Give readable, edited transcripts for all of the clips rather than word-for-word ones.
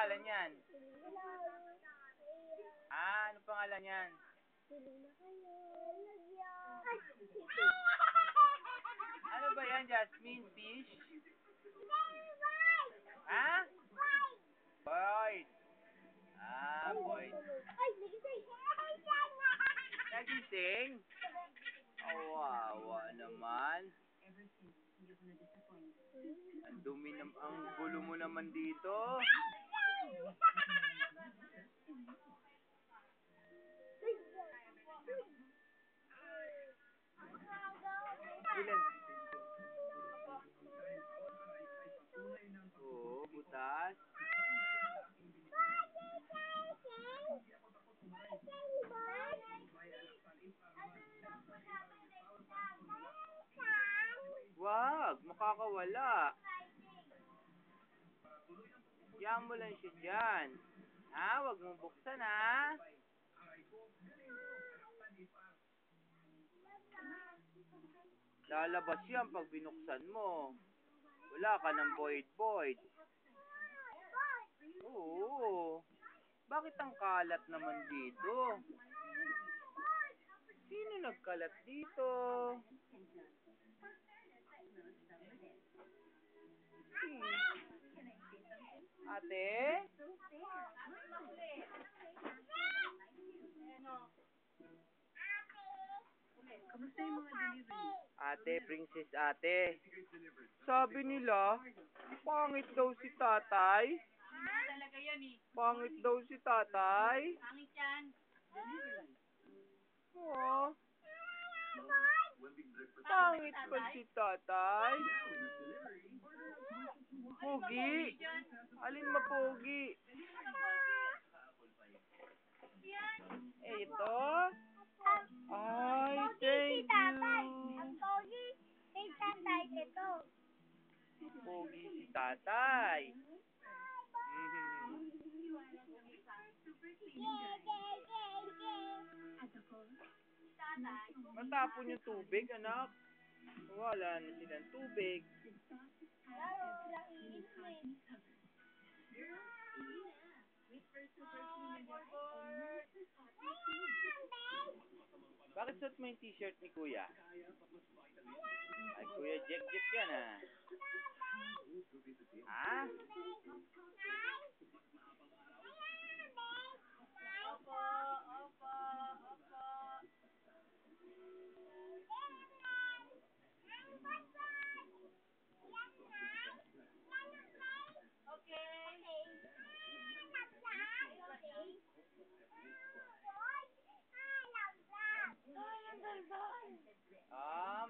pangalan yan? Ano pangalan yan? Ano ba yan, Jasmine? Fish? Ha? Boyd. Boyd. Nagising? Awawa naman. Ang dumi ang gulo mo naman dito. Ilan? Oo, butas. Wag, makakawala. Yan mo lang siya dyan. Wag mong buksan, ha? Lalabas yan pag binuksan mo. Wala ka ng Boyd. Oo. Bakit ang kalat naman dito? Sino nagkalat dito? Ate? Ate, princess ate. Sabi nila, pangit daw si tatay. Talaga yan eh. Pangit daw si tatay. Pangit yan. Oh. Pangit pa si tatay. Pogi. Alin mapogi? Ito? Ay, thank you. Ang pogi kay tatay ito. Pogi si tatay. Matapon yung tubig, anak. Wala na silang tubig. Bakit suot mo yung t-shirt ni Kuya? Ay, Kuya Jack yan, ah. Ha?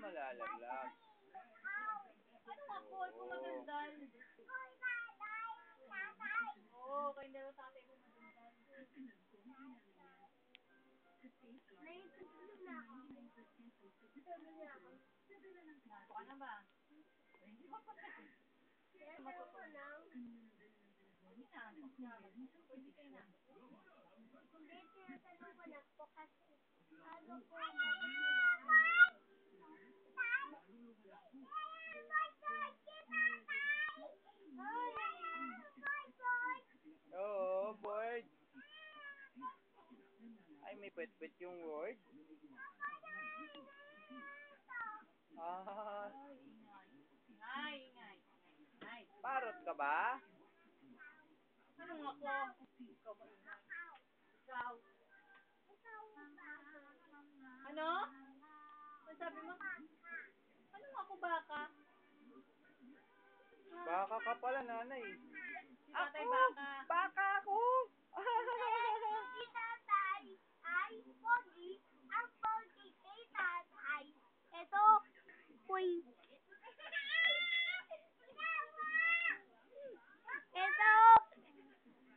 Malalaglag. Ano ako? Kung magandal. Oo, kayo na tatay ko magandal. Nato ka na ba? Hindi ba pa kasi? Matutunan. Hindi na. Pwede kayo na. Hindi, tinatanong ko na po kasi ano po Oo, Boyd. Ay, may pet-pet yung word. Ingay. Parot ka ba? Anong ako? Ikaw ba ingay? Ikaw. Ano? Ano sabi mo? Anong ako baka? Baka ka pala, nanay. Si tatay baka. Baka ako! si tatay ay pogi, ang pogi kay tatay. Ito, puy.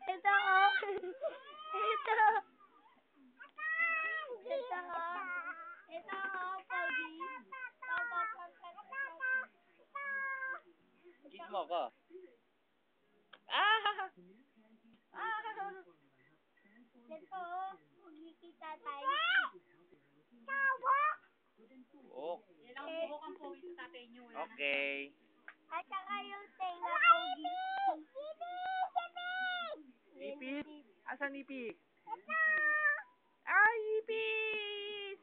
Ito, pogi. Kiss mo ako. Ito, pogi kay tatay. Yan ang buhok ang pogi sa tatay niyo. Okay. At saka yung tenga pogi. Asan ipis? Ay, ipis!